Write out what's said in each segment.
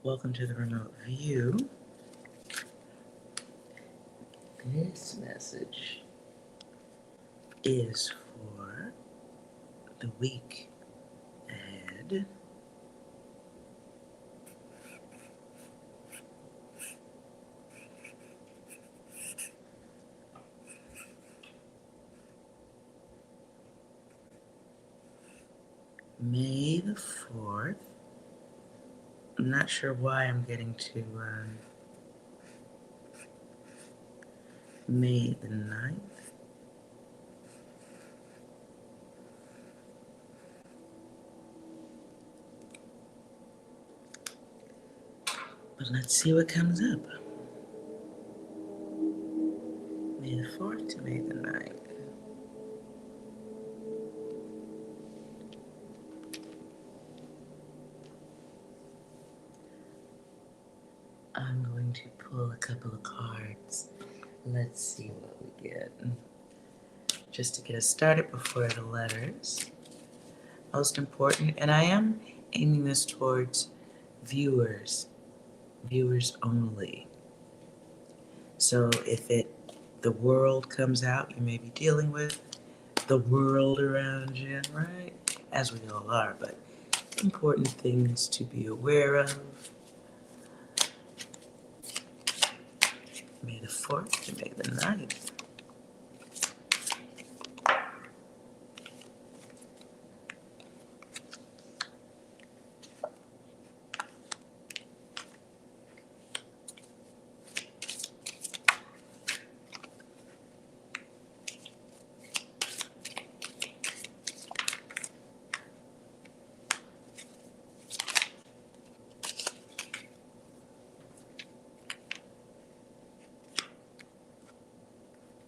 Welcome to the remote view. This message is for the week ahead. May the 4th. I'm not sure why I'm getting to May the 9th. But let's see what comes up. May the 4th to May the 9th. I'm going to pull a couple of cards. Let's see what we get. Just to get us started before the letters. Most important, and I am aiming this towards viewers only. So if the world comes out, you may be dealing with the world around you, right? As we all are, but important things to be aware of. May the 4th to May the 9th.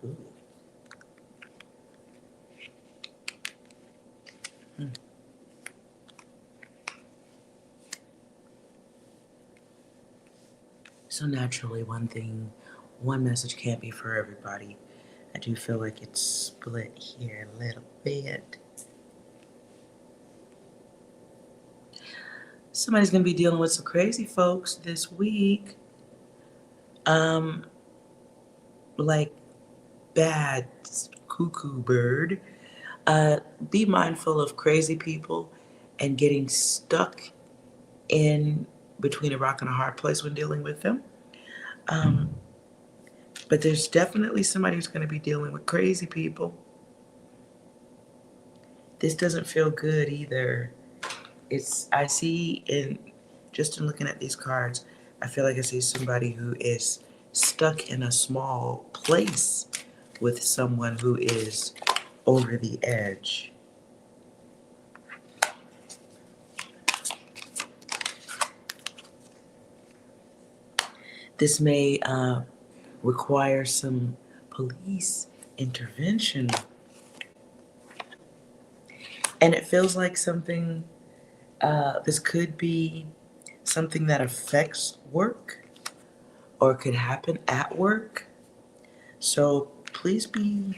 Ooh. So naturally, one message can't be for everybody. I do feel like it's split here a little bit. Somebody's gonna be dealing with some crazy folks this week. Like bad cuckoo bird. Be mindful of crazy people and getting stuck in between a rock and a hard place when dealing with them. But there's definitely somebody who's going to be dealing with crazy people. This doesn't feel good either. I see just in looking at these cards, I feel like I see somebody who is stuck in a small place with someone who is over the edge. This may require some police intervention. And it feels like something, this could be something that affects work or could happen at work. So please be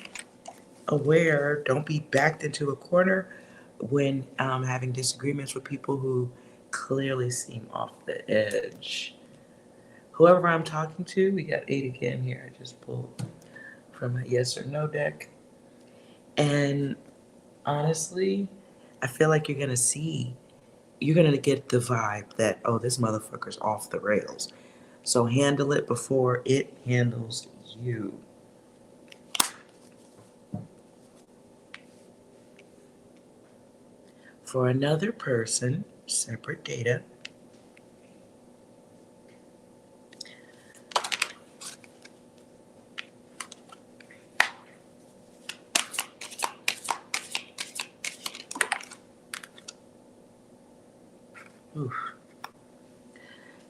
aware, don't be backed into a corner when having disagreements with people who clearly seem off the edge. Whoever I'm talking to, we got 8 again here. I just pulled from a yes or no deck. And honestly, I feel like you're going to get the vibe that, oh, this motherfucker's off the rails. So handle it before it handles you. For another person, separate data. Oof.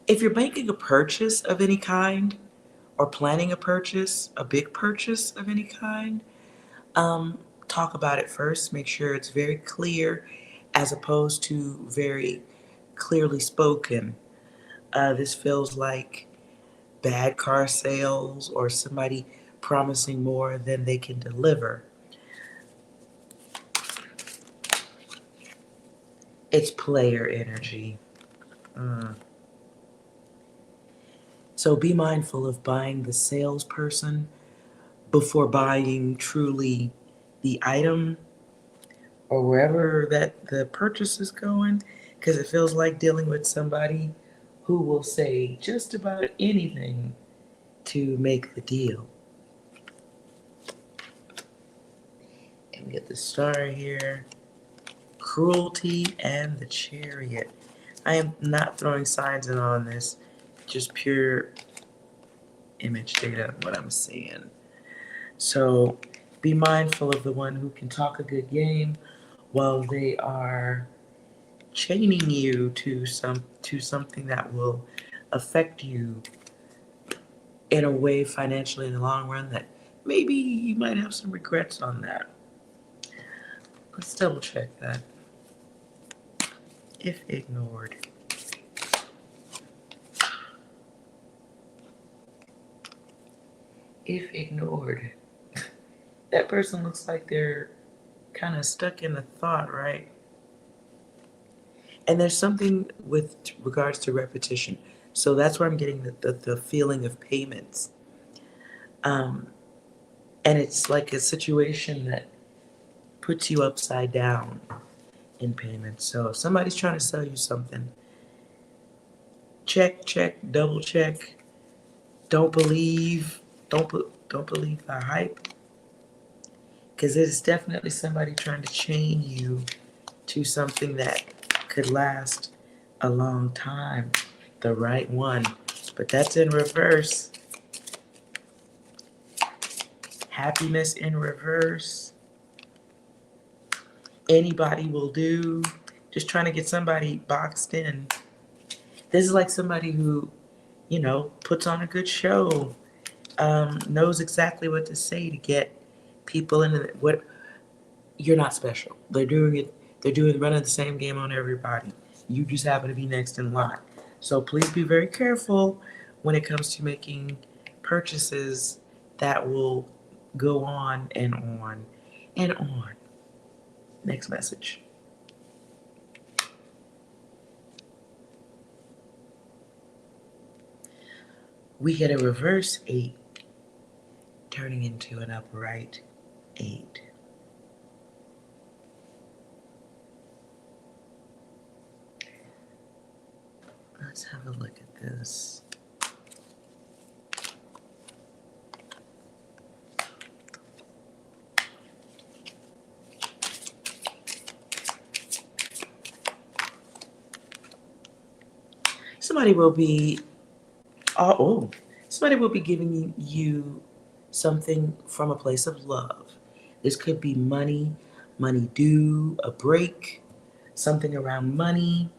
If you're making a purchase of any kind or planning a purchase, a big purchase of any kind, talk about it first. Make sure it's very clear as opposed to very clearly spoken. This feels like bad car sales or somebody promising more than they can deliver. It's player energy. So be mindful of buying the salesperson before buying truly the item or wherever that the purchase is going, because it feels like dealing with somebody who will say just about anything to make the deal. And we get the star here. Cruelty and the chariot. I am not throwing signs in on this, just pure image data, what I'm seeing. So be mindful of the one who can talk a good game while they are chaining you to something that will affect you in a way financially in the long run that maybe you might have some regrets on that. Let's double check that. If ignored. If ignored. That person looks like they're kind of stuck in a thought, right? And there's something with regards to repetition. So that's where I'm getting the feeling of payments. Um, and it's like a situation that puts you upside down in payments. So if somebody's trying to sell you something, check, double check. Don't believe, don't believe the hype, because it is definitely somebody trying to chain you to something that could last a long time. The right one, but that's in reverse. Happiness in reverse. Anybody will do. Just trying to get somebody boxed in. This is like somebody who, puts on a good show, knows exactly what to say to get people into what. You're not special. They're doing it. They're running the same game on everybody. You just happen to be next in line. So please be very careful when it comes to making purchases that will go on and on and on. Next message. We get a reverse 8 turning into an upright 8. Let's have a look at this. Somebody will be somebody will be giving you something from a place of love. This could be money due, a break, something around money,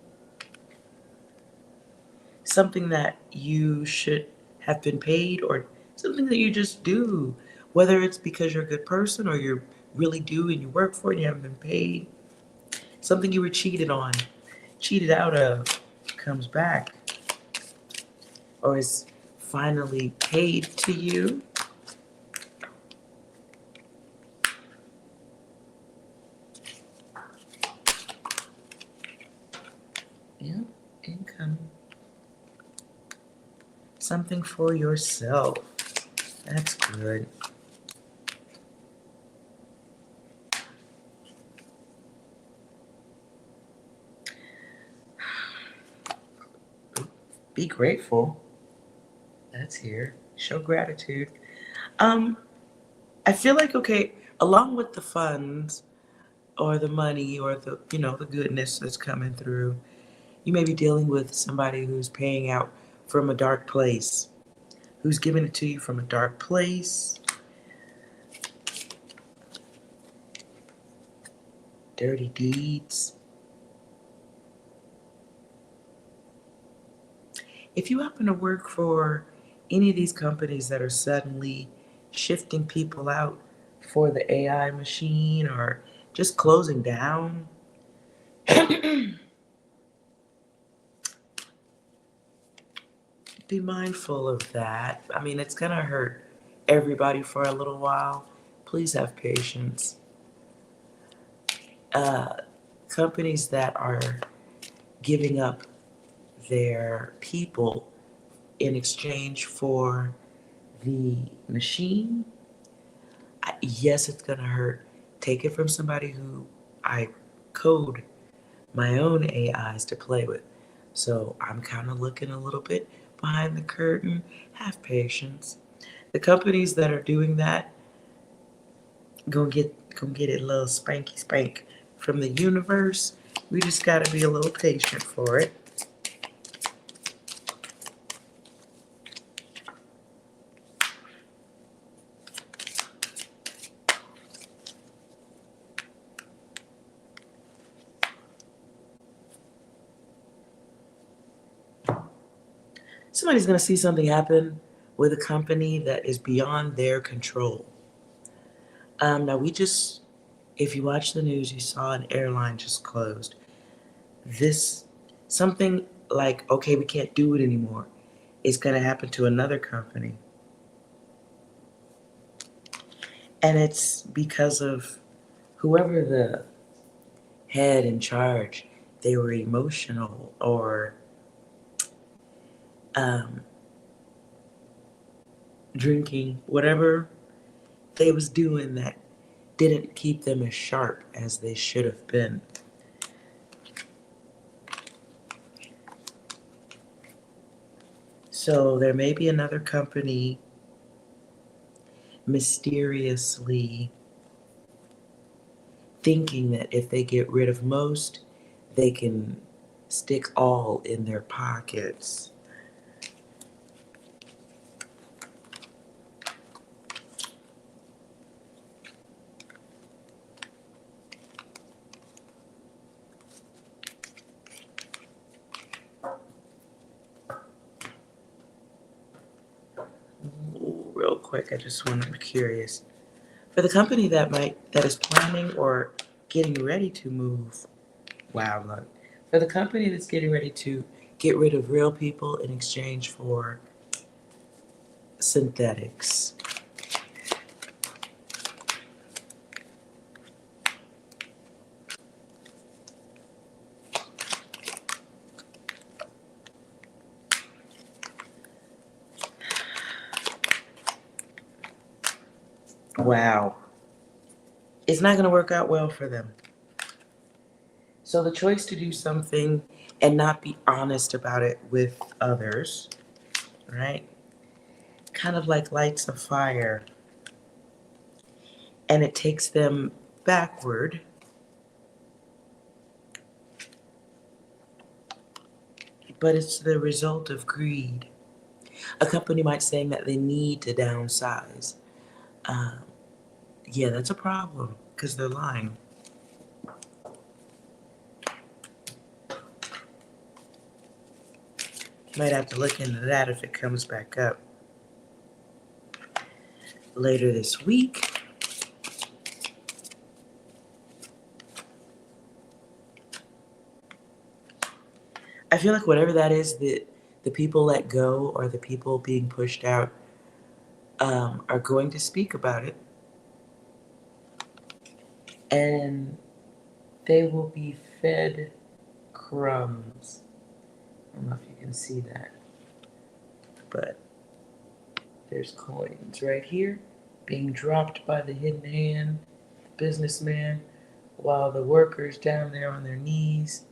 something that you should have been paid, or something that you just do, whether it's because you're a good person or you're really due and you work for it and you haven't been paid. Something you were cheated out of, comes back or is finally paid to you. Yeah, income. Something for yourself. That's good. Be grateful. That's here. Show gratitude. I feel like, okay, along with the funds or the money or the goodness that's coming through, you may be dealing with somebody who's paying out from a dark place, who's giving it to you from a dark place. Dirty deeds. If you happen to work for any of these companies that are suddenly shifting people out for the AI machine or just closing down, be mindful of that. I mean, it's going to hurt everybody for a little while. Please have patience. Companies that are giving up their people in exchange for the machine, yes, it's going to hurt. Take it from somebody who I code my own AIs to play with. So I'm kind of looking a little bit behind the curtain. Have patience. The companies that are doing that, gonna get it a little spanky spank from the universe. We just gotta be a little patient for it. Somebody's gonna see something happen with a company that is beyond their control. Now if you watch the news, you saw an airline just closed. This, something like, okay, we can't do it anymore, is gonna happen to another company. And it's because of whoever the head in charge, they were emotional or um, drinking, whatever they was doing that didn't keep them as sharp as they should have been. So there may be another company mysteriously thinking that if they get rid of most, they can stick all in their pockets. Ooh, real quick, I just want to be curious. For the company that is planning or getting ready to move, wow, look. For the company that's getting ready to get rid of real people in exchange for synthetics. Wow. It's not going to work out well for them. So the choice to do something and not be honest about it with others, right? Kind of like lights a fire and it takes them backward. But it's the result of greed. A company might say that they need to downsize. Um, yeah, that's a problem because they're lying. Might have to look into that if it comes back up later this week. I feel like whatever that is, the people let go or the people being pushed out are going to speak about it. And they will be fed crumbs. I don't know if you can see that, but there's coins right here being dropped by the hidden hand, businessman, while the workers down there on their knees.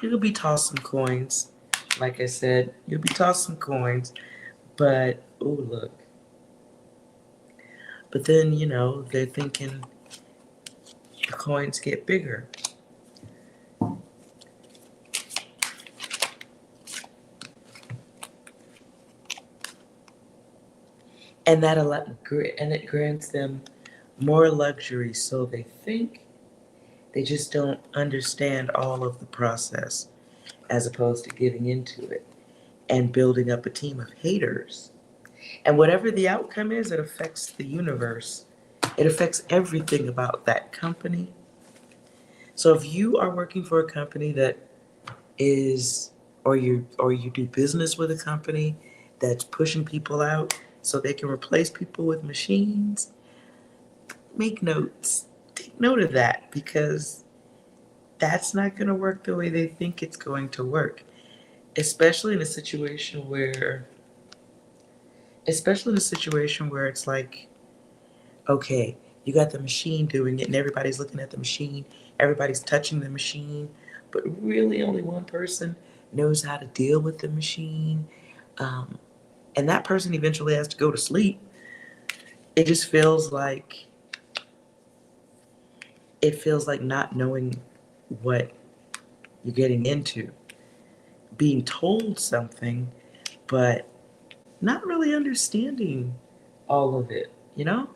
You'll be tossed some coins. Like I said, you'll be tossed some coins, but oh look. But then, they're thinking the coins get bigger. And it grants them more luxury, so they think they just don't understand all of the process as opposed to giving into it and building up a team of haters. And whatever the outcome is, it affects the universe. It affects everything about that company. So if you are working for a company that is, or you do business with a company that's pushing people out so they can replace people with machines, make notes. Take note of that because that's not going to work the way they think it's going to work, especially in a situation where especially in a situation where it's like, okay, you got the machine doing it and everybody's looking at the machine, everybody's touching the machine, but really only one person knows how to deal with the machine. Um, and that person eventually has to go to sleep. It just feels like not knowing what you're getting into, being told something, but not really understanding all of it, you know?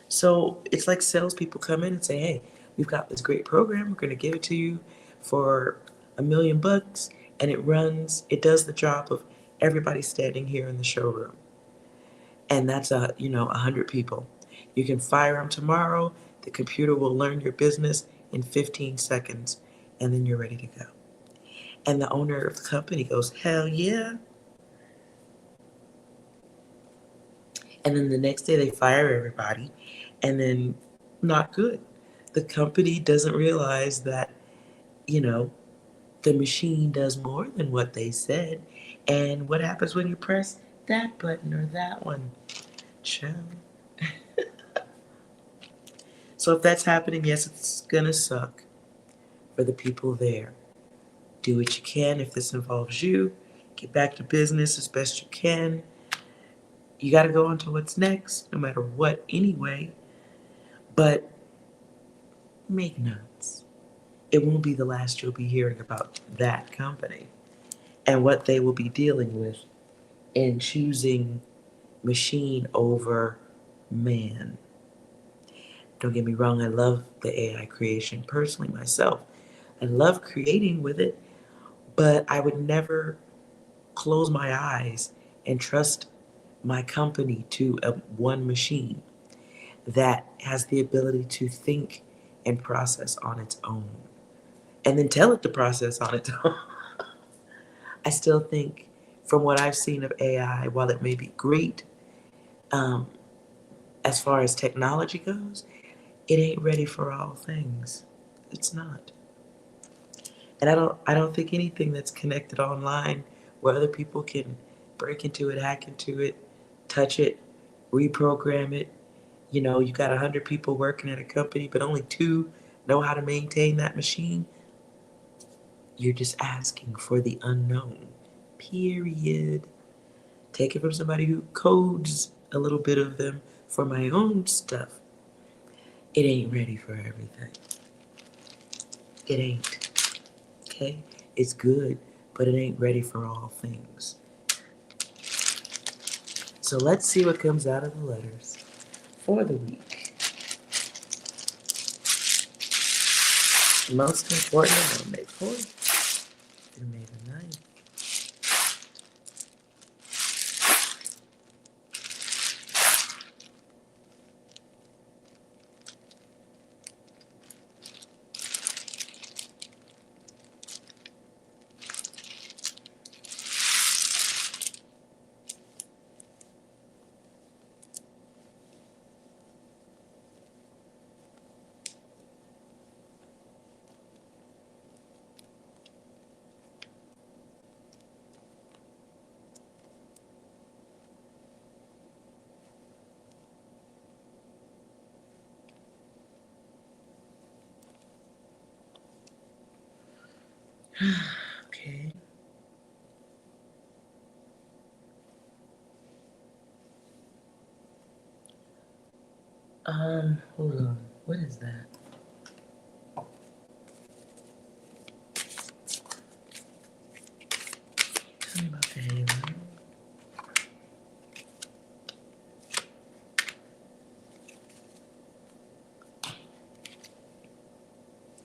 So it's like salespeople come in and say, hey, we've got this great program. We're going to give it to you for $1 million. And it does the job of everybody standing here in the showroom. And that's 100 people. You can fire them tomorrow. The computer will learn your business in 15 seconds, and then you're ready to go. And the owner of the company goes, hell yeah. And then the next day they fire everybody, and then not good. The company doesn't realize that, you know, the machine does more than what they said. And what happens when you press that button or that one? Chill. So if that's happening, yes, it's gonna suck for the people there. Do what you can if this involves you. Get back to business as best you can. You gotta go on to what's next, no matter what anyway. But make notes. It won't be the last you'll be hearing about that company and what they will be dealing with in choosing machine over man. Don't get me wrong, I love the AI creation personally myself. I love creating with it, but I would never close my eyes and trust my company to one machine that has the ability to think and process on its own and then tell it to process on its own. I still think, from what I've seen of AI, while it may be great um, as far as technology goes, it ain't ready for all things. It's not. And I don't think anything that's connected online where other people can break into it, hack into it, touch it, reprogram it. You got 100 people working at a company, but only two know how to maintain that machine. You're just asking for the unknown. Period. Take it from somebody who codes a little bit of them for my own stuff. It ain't ready for everything. It ain't. Okay? It's good, but it ain't ready for all things. So let's see what comes out of the letters for the week. Most important on May 4th and May the 9th. Okay. Hold on. What is that? Tell me about the halo.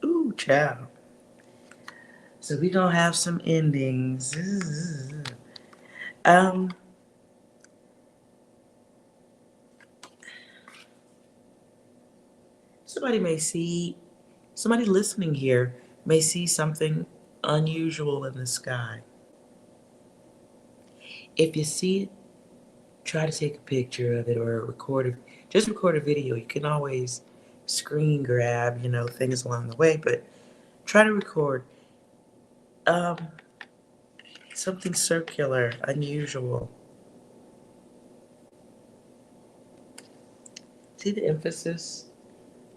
Ooh, child. So we gonna have some endings. Um, somebody may see, somebody listening here may see something unusual in the sky. If you see it, try to take a picture of it or just record a video. You can always screen grab, things along the way, but try to record um, something circular, unusual. See the emphasis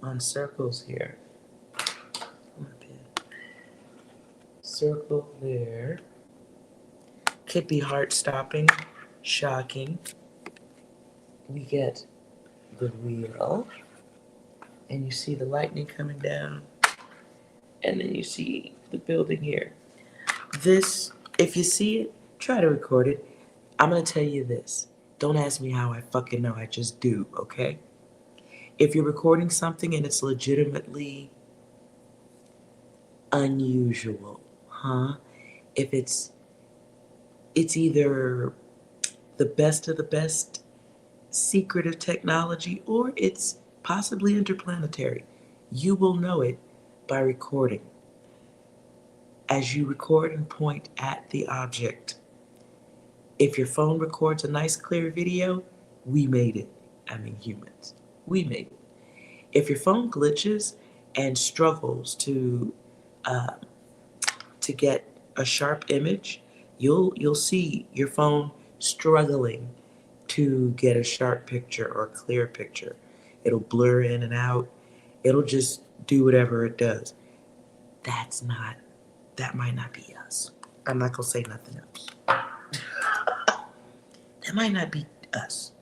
on circles here. Circle there. Could be heart stopping, shocking. We get the wheel, and you see the lightning coming down, and then you see the building here. This, if you see it, try to record it. I'm gonna tell you this. Don't ask me how I fucking know, I just do, okay? If you're recording something and it's legitimately unusual, huh? If it's either the best of the best secretive technology or it's possibly interplanetary, you will know it by recording. As you record and point at the object. If your phone records a nice clear video, we made it. I mean humans. We made it. If your phone glitches and struggles uh, to get a sharp image, you'll see your phone struggling to get a sharp picture or a clear picture. It'll blur in and out. It'll just do whatever it does. That might not be us. I'm not gonna say nothing else. That might not be us.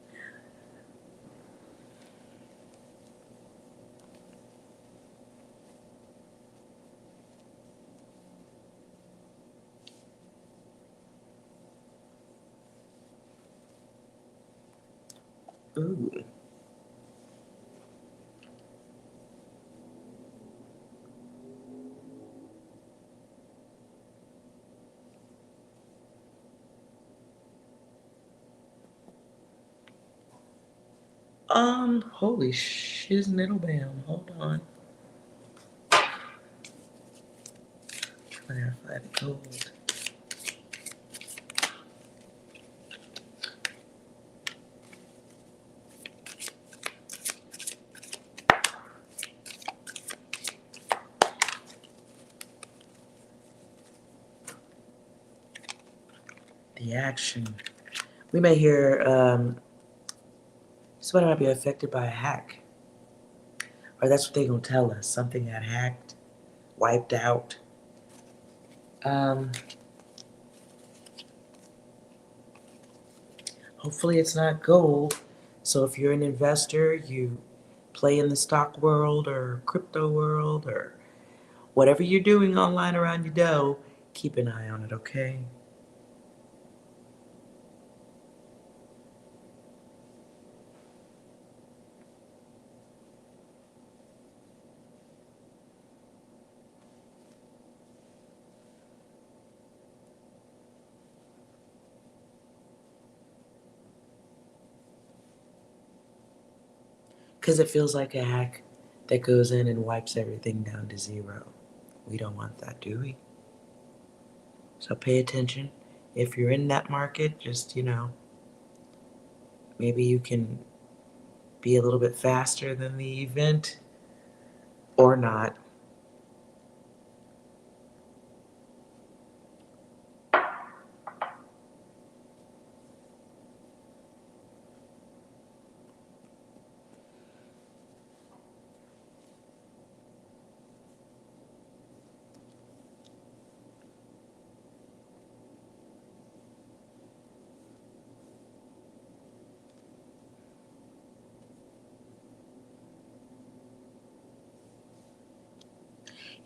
Ooh. Holy shiznittle bam. Hold on. Clarify the gold. The action. We may hear somebody might be affected by a hack. Or that's what they're gonna tell us. Something got hacked, wiped out. Um, Hopefully it's not gold. So if you're an investor, you play in the stock world or crypto world or whatever you're doing online around your dough, keep an eye on it, okay? Because it feels like a hack that goes in and wipes everything down to zero. We don't want that, do we? So pay attention. If you're in that market, just, maybe you can be a little bit faster than the event or not.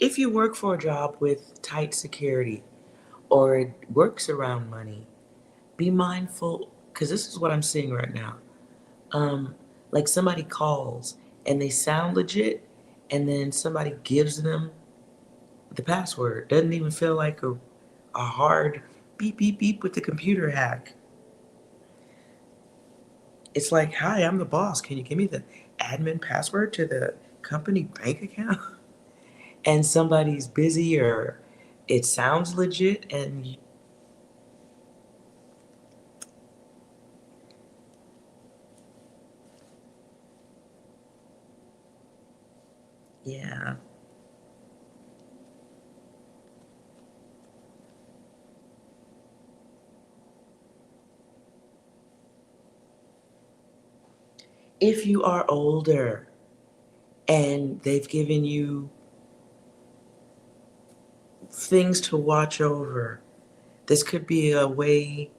If you work for a job with tight security or it works around money, be mindful, because this is what I'm seeing right now. Um, like somebody calls and they sound legit, and then somebody gives them the password. Doesn't even feel like a hard beep, beep, beep with the computer hack. It's like, hi, I'm the boss. Can you give me the admin password to the company bank account? And somebody's busy or it sounds legit and yeah. If you are older and they've given you things to watch over, this could be a way,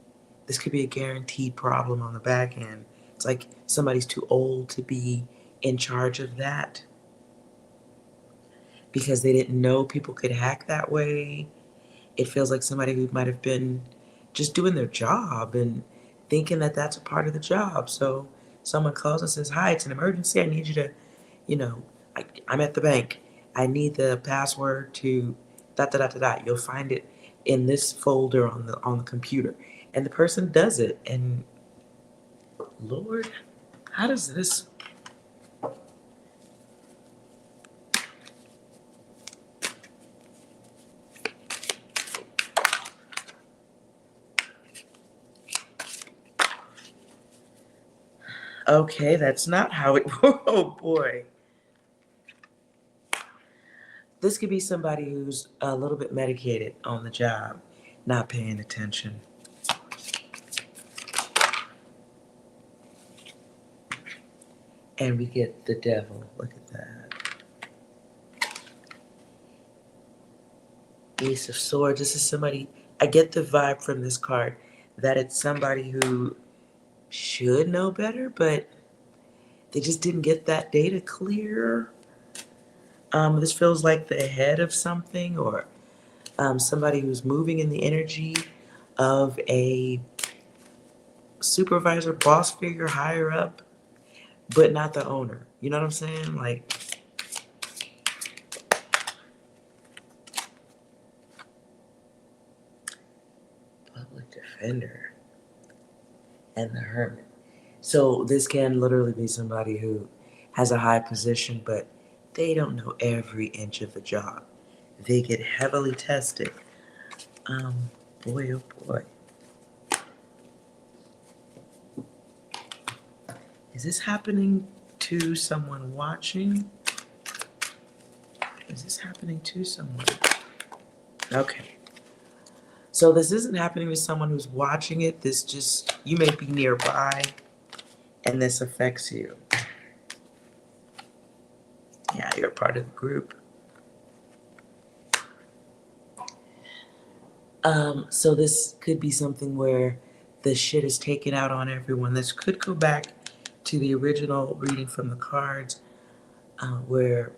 this could be a guaranteed problem on the back end. It's like somebody's too old to be in charge of that because they didn't know people could hack that way. It feels like somebody who might have been just doing their job and thinking that that's a part of the job. So someone calls and says, "Hi, it's an emergency. I need you to, you know, I'm at the bank. I need the password to dot dot dot dot dot. You'll find it in this folder on the computer." And the person does it. And Lord, how does this? Okay, that's not how it. Oh boy. This could be somebody who's a little bit medicated on the job, not paying attention. And we get the devil. Look at that. Ace of Swords. This is somebody, I get the vibe from this card that it's somebody who should know better, but they just didn't get that data clear. This feels like the head of something, or somebody who's moving in the energy of a supervisor, boss figure, higher up, but not the owner. You know what I'm saying? Like, public defender and the hermit. So this can literally be somebody who has a high position, but they don't know every inch of the job. They get heavily tested. Boy, oh boy. Is this happening to someone watching? Is this happening to someone? Okay. So this isn't happening to someone who's watching it. This just, you may be nearby and this affects you. Yeah, you're part of the group. So this could be something where the shit is taken out on everyone. This could go back to the original reading from the cards, where,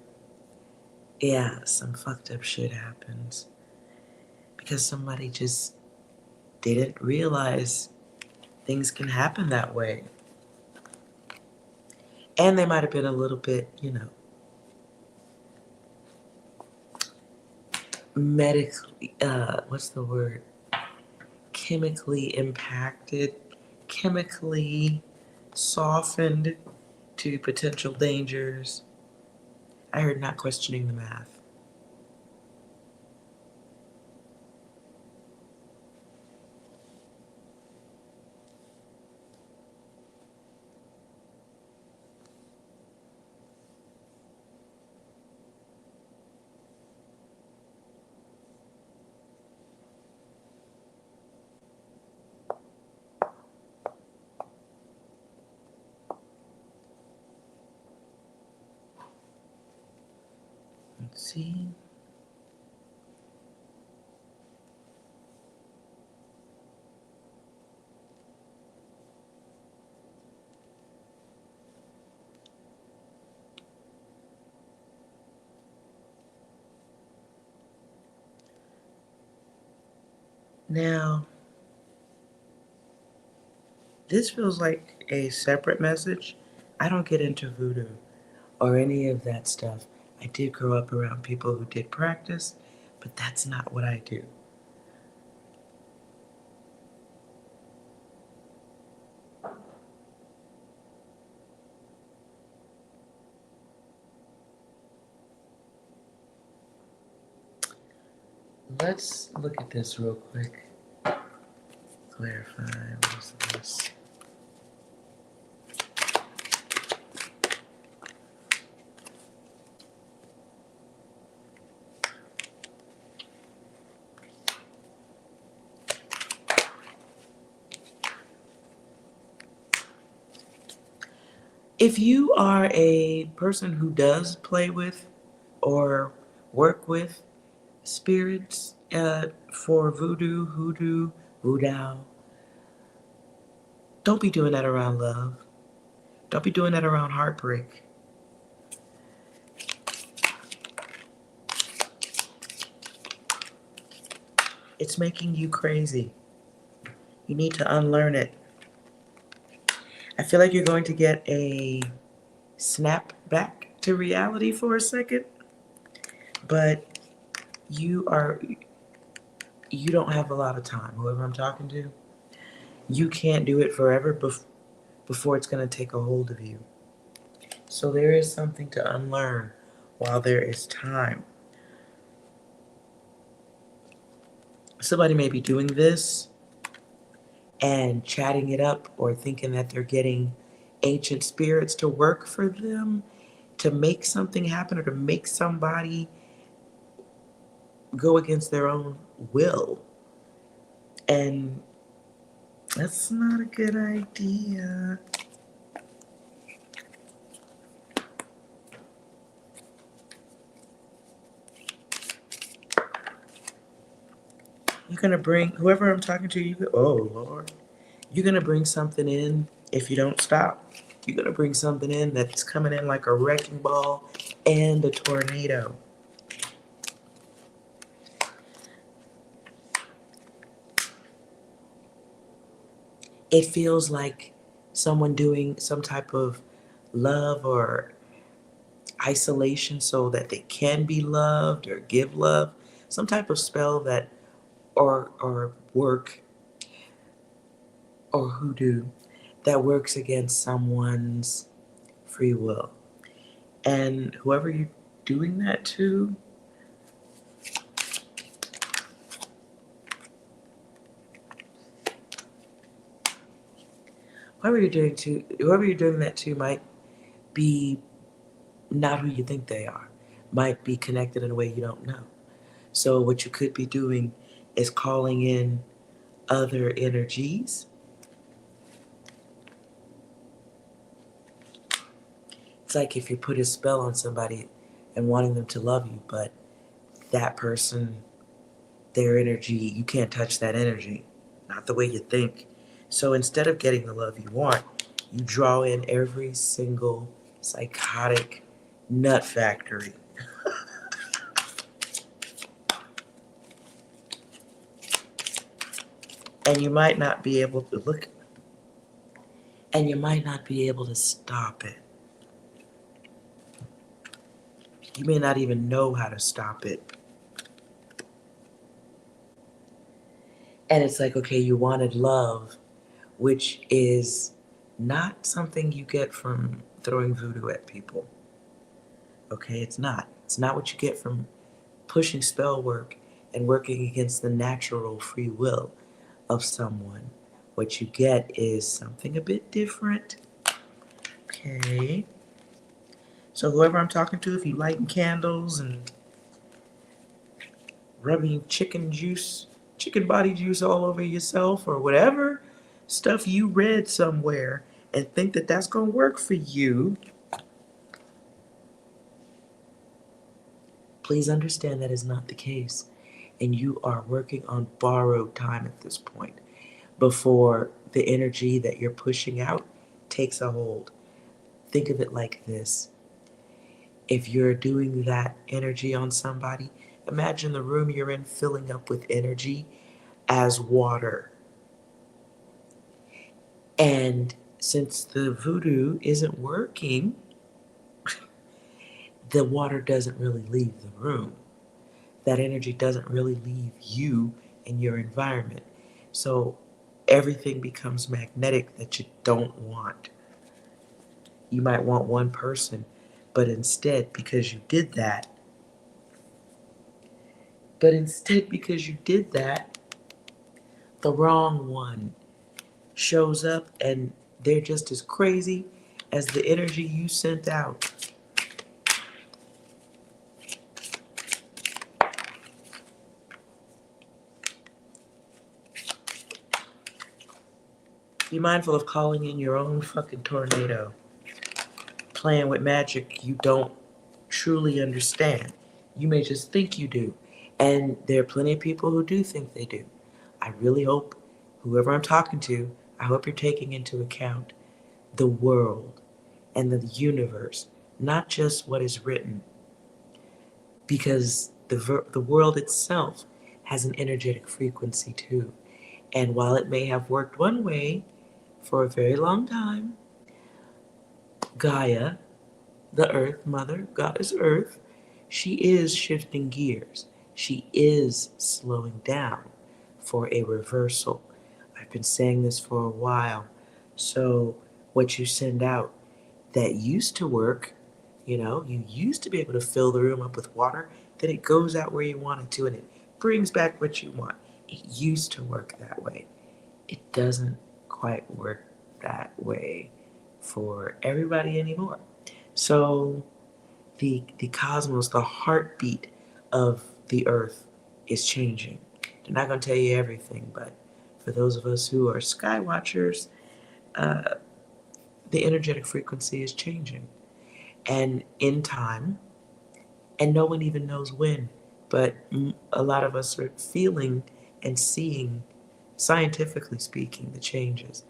yeah, some fucked up shit happens because somebody just didn't realize things can happen that way. And they might have been a little bit, medically, what's the word? Chemically impacted, chemically softened to potential dangers. I heard not questioning the math. Let's see. Now, this feels like a separate message. I don't get into voodoo or any of that stuff. I did grow up around people who did practice, but that's not what I do. Let's look at this real quick. Clarify, what is this? If you are a person who does play with or work with spirits for voodoo, hoodoo, voodoo, don't be doing that around love. Don't be doing that around heartbreak. It's making you crazy. You need to unlearn it. I feel like you're going to get a snap back to reality for a second, but you are you don't have a lot of time. Whoever I'm talking to, you can't do it forever before it's going to take a hold of you. So there is something to unlearn while there is time. Somebody may be doing this and chatting it up or thinking that they're getting ancient spirits to work for them to make something happen or to make somebody go against their own will. And that's not a good idea. You're going to bring, whoever I'm talking to, oh Lord, you're going to bring something in if you don't stop. You're going to bring something in that's coming in like a wrecking ball and a tornado. It feels like someone doing some type of love or isolation so that they can be loved or give love. Some type of spell that, or work, or hoodoo that works against someone's free will. And whoever you're doing that to, whoever you're doing that to might be not who you think they are, might be connected in a way you don't know. So what you could be doing is calling in other energies. It's like if you put a spell on somebody and wanting them to love you, but that person, their energy, you can't touch that energy, not the way you think. So instead of getting the love you want, you draw in every single psychotic nut factory. And you might not be able to look, and you might not be able to stop it. You may not even know how to stop it. And it's like, okay, you wanted love, which is not something you get from throwing voodoo at people. Okay, it's not. It's not what you get from pushing spell work and working against the natural free will of someone. What you get is something a bit different. Okay. So whoever I'm talking to, if you lighting candles and rubbing chicken body juice all over yourself or whatever stuff you read somewhere and think that that's going to work for you, please understand that is not the case. And you are working on borrowed time at this point before the energy that you're pushing out takes a hold. Think of it like this. If you're doing that energy on somebody, imagine the room you're in filling up with energy as water. And since the voodoo isn't working, the water doesn't really leave the room. That energy doesn't really leave you and your environment. So everything becomes magnetic that you don't want. You might want one person, but instead, because you did that, the wrong one shows up and they're just as crazy as the energy you sent out. Be mindful of calling in your own fucking tornado. playing with magic you don't truly understand. You may just think you do. And there are plenty of people who do think they do. I really hope, whoever I'm talking to, I hope you're taking into account the world and the universe, not just what is written, because the world itself has an energetic frequency too. And while it may have worked one way for a very long time, Gaia, the Earth Mother, Goddess Earth, she is shifting gears. She is slowing down for a reversal. I've been saying this for a while. So, what you send out that used to work, you used to be able to fill the room up with water, then it goes out where you want it to and it brings back what you want. It used to work that way. It doesn't quite work that way for everybody anymore. So the cosmos, the heartbeat of the earth is changing. They're not going to tell you everything, but for those of us who are sky watchers, the energetic frequency is changing. And in time, and no one even knows when, but a lot of us are feeling and seeing, scientifically speaking, the changes.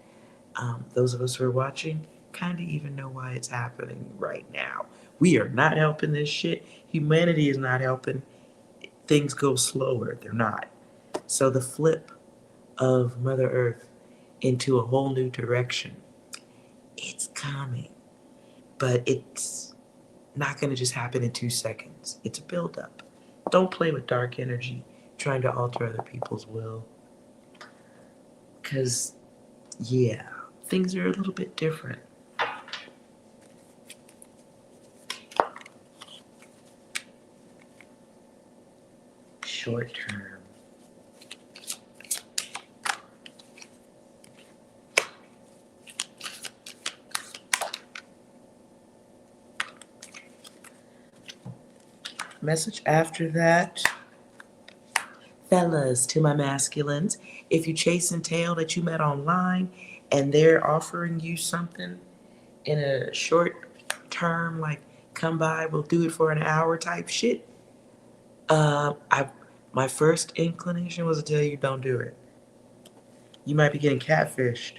Those of us who are watching kind of even know why it's happening right now. We are not helping this shit. Humanity is not helping. Things go slower. They're not. So the flip of Mother Earth into a whole new direction, it's coming. But it's not going to just happen in 2 seconds. It's a buildup. Don't play with dark energy trying to alter other people's will. Because, yeah, things are a little bit different. Short term. Message after that. Fellas, to my masculines, if you chasing tail that you met online and they're offering you something in a short term, like come by, we'll do it for an hour type shit, my first inclination was to tell you don't do it. You might be getting catfished.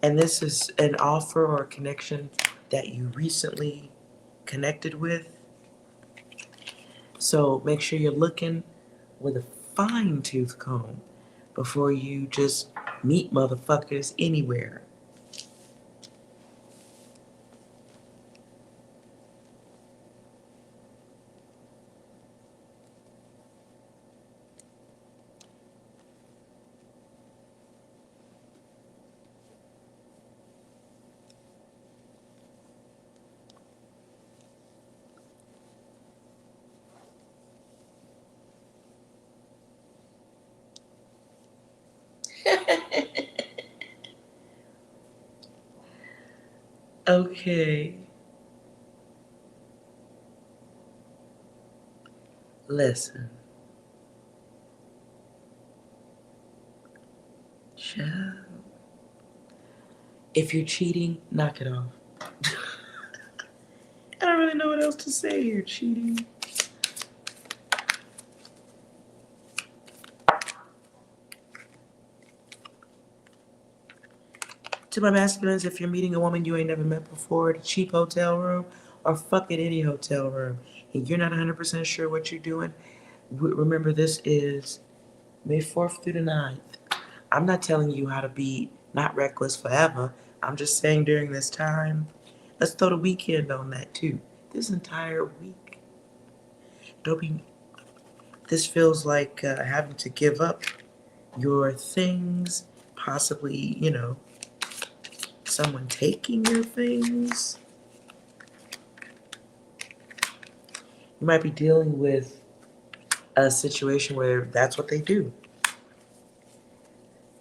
And this is an offer or a connection that you recently connected with. So make sure you're looking with a fine-tooth comb before you just meet motherfuckers anywhere. Okay. Listen. Child. If you're cheating, knock it off. I don't really know what else to say here. Cheating. To my masculines, if you're meeting a woman you ain't never met before at a cheap hotel room or fuck at any hotel room and you're not 100% sure what you're doing, remember this is May 4th through the 9th. I'm not telling you how to be not reckless forever. I'm just saying during this time, let's throw the weekend on that too. This entire week. Don't be. This feels like having to give up your things, possibly, someone taking your things. You might be dealing with a situation where that's what they do.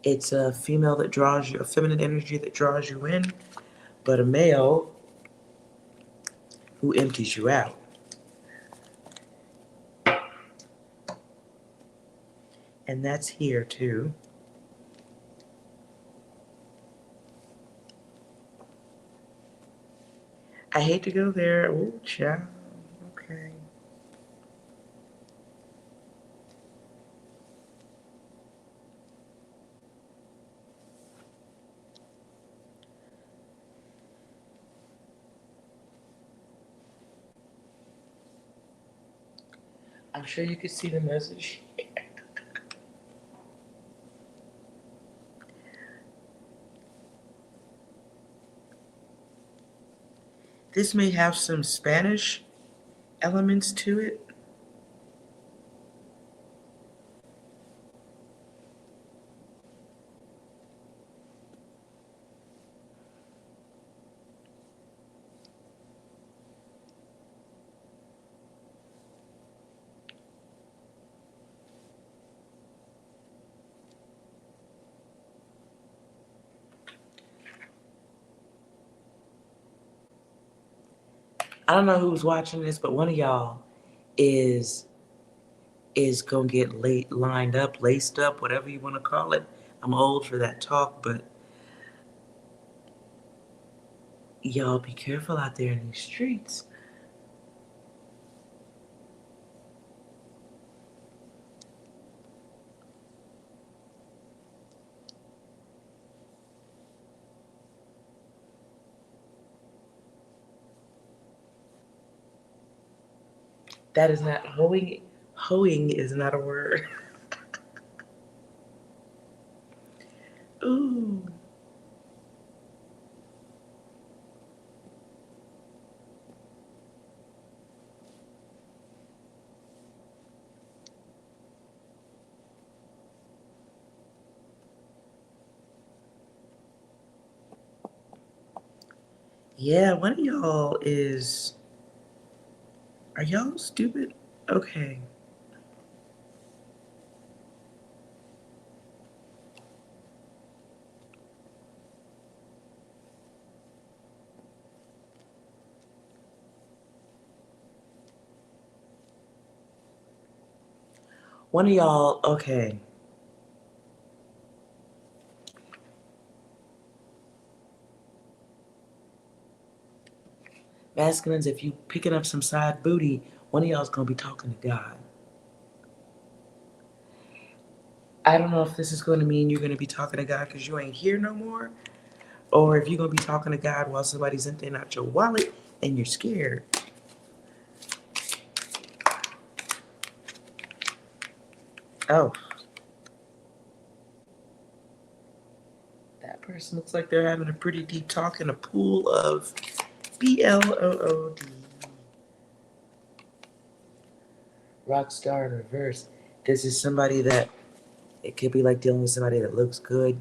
It's a female that draws you, a feminine energy that draws you in, but a male who empties you out. And that's here too. I hate to go there. Oh, child. Okay. I'm sure you could see the message. This may have some Spanish elements to it. I don't know who's watching this, but one of y'all is gonna get lined up, laced up, whatever you want to call it. I'm old for that talk, but y'all be careful out there in these streets. That is not hoeing. Hoeing is not a word. Ooh. Yeah, one of y'all is. Are y'all stupid? Okay. One of y'all, okay. Masculines, if you picking up some side booty, one of y'all's gonna be talking to God. I don't know if this is gonna mean you're gonna be talking to God because you ain't here no more, or if you're gonna be talking to God while somebody's emptying out your wallet and you're scared. Oh, that person looks like they're having a pretty deep talk in a pool of BLOOD. Rockstar in reverse. This is somebody that it could be like dealing with somebody that looks good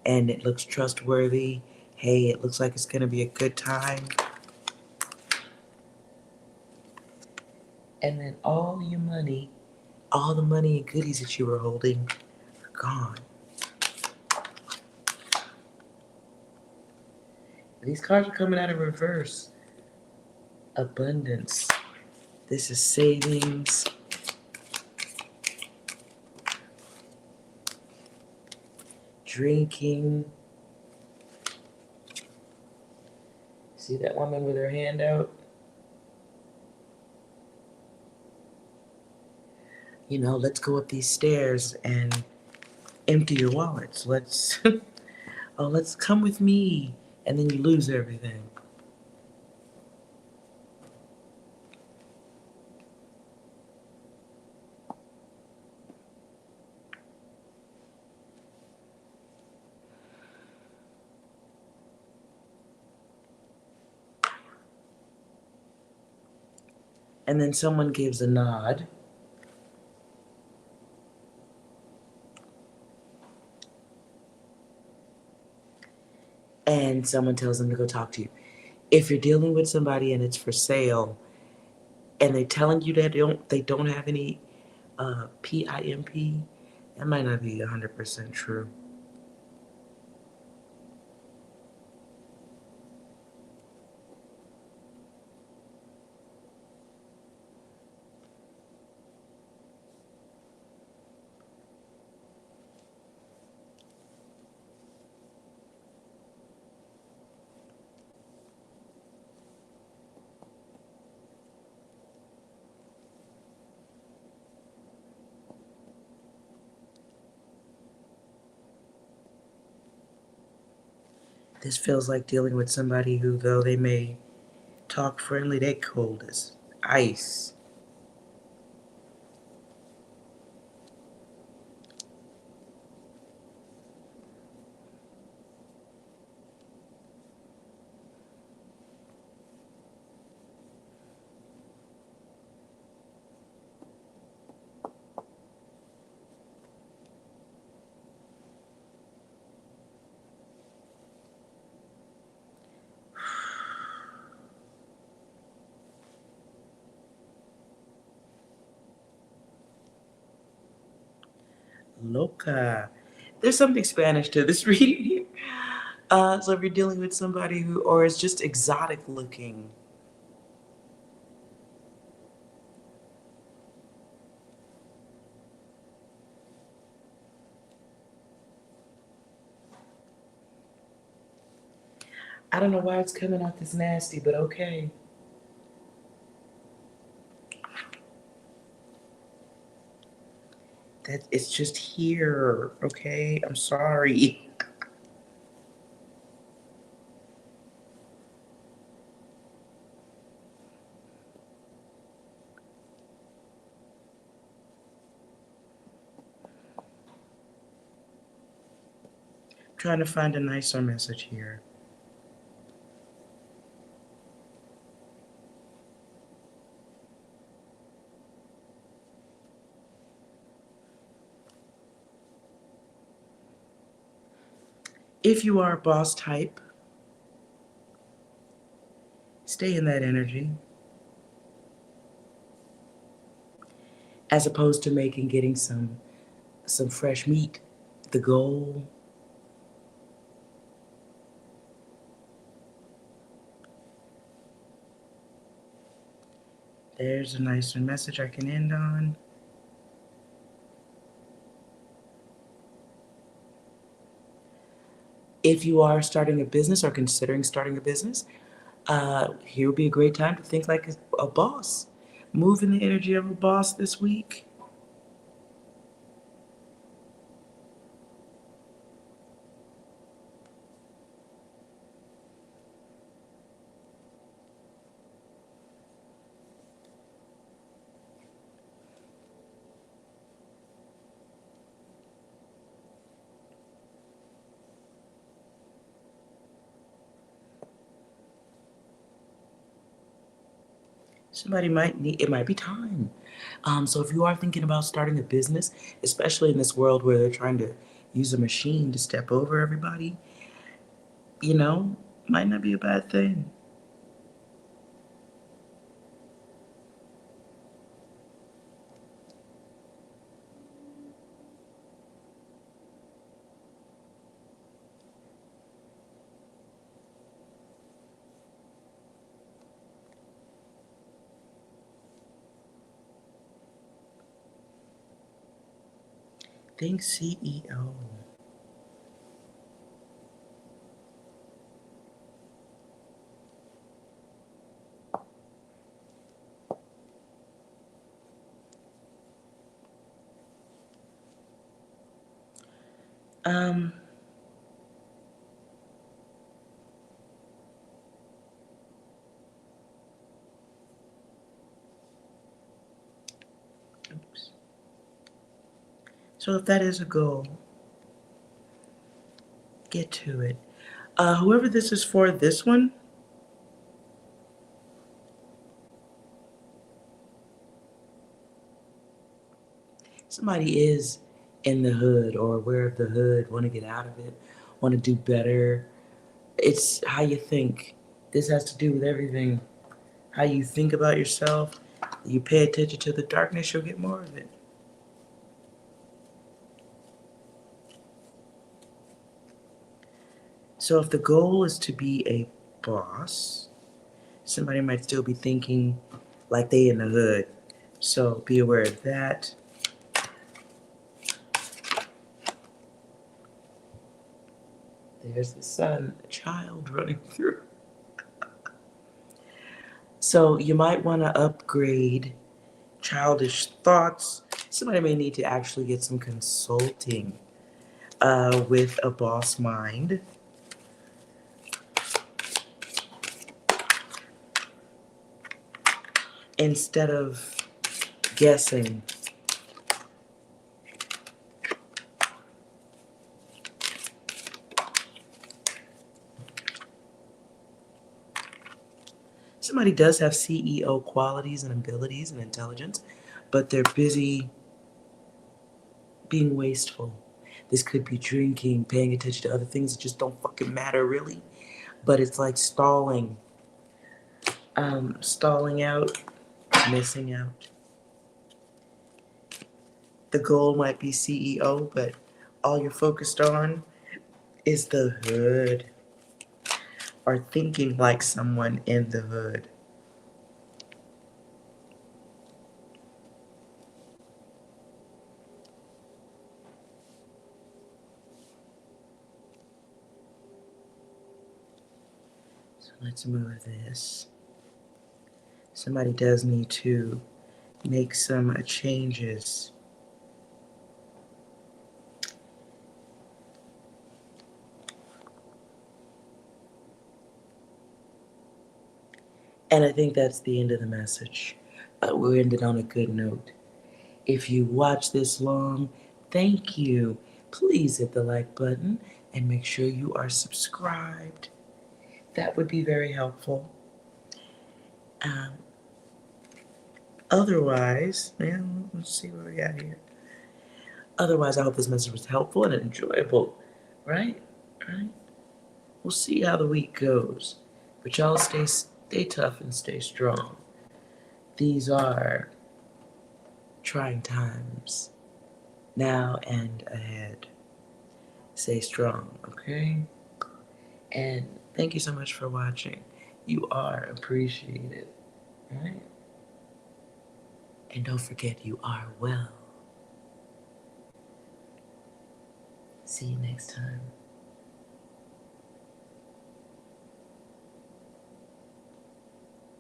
and it looks trustworthy. Hey, it looks like it's gonna be a good time. And then all your money, all the money and goodies that you were holding are gone. These cards are coming out of reverse. Abundance. This is savings. Drinking. See that woman with her hand out? You know, let's go up these stairs and empty your wallets. Let's, oh, let's come with me. And then you lose everything. And then someone gives a nod. And someone tells them to go talk to you. If you're dealing with somebody and it's for sale, and they're telling you that they don't have any PIMP, that might not be 100% true. This feels like dealing with somebody who, though they may talk friendly, they cold as ice. Loca. There's something Spanish to this reading here. So if you're dealing with somebody who, or is just exotic looking, I don't know why it's coming out this nasty, but okay. That it's just here, okay? I'm sorry. I'm trying to find a nicer message here. If you are a boss type, stay in that energy. As opposed to getting some fresh meat. The goal. There's a nicer message I can end on. If you are starting a business or considering starting a business, here would be a great time to think like a boss. Move in the energy of a boss this week. Somebody might need, it might be time. So if you are thinking about starting a business, especially in this world where they're trying to use a machine to step over everybody, you know, might not be a bad thing. Think CEO. Um, oops. So if that is a goal, get to it. Whoever this is for, this one, somebody is in the hood or aware of the hood, want to get out of it, want to do better. It's how you think. This has to do with everything. How you think about yourself. You pay attention to the darkness, you'll get more of it. So if the goal is to be a boss, somebody might still be thinking like they in the hood. So be aware of that. There's the sun, a child running through. So you might want to upgrade childish thoughts. Somebody may need to actually get some consulting with a boss mind. instead of guessing. Somebody does have CEO qualities and abilities and intelligence, but they're busy being wasteful. This could be drinking, paying attention to other things that just don't fucking matter really. But it's like stalling out, missing out. The goal might be CEO, but all you're focused on is the hood or thinking like someone in the hood. So let's move this. Somebody does need to make some changes. And I think that's the end of the message. We ended on a good note. If you watch this long, thank you. Please hit the like button and make sure you are subscribed. That would be very helpful. Um, Otherwise, yeah, let's see what we got here. Otherwise, I hope this message was helpful and enjoyable. Right? Right? We'll see how the week goes. But y'all stay tough and stay strong. These are trying times, now and ahead. Stay strong, okay? And thank you so much for watching. You are appreciated, right? And don't forget, you are well. See you next time.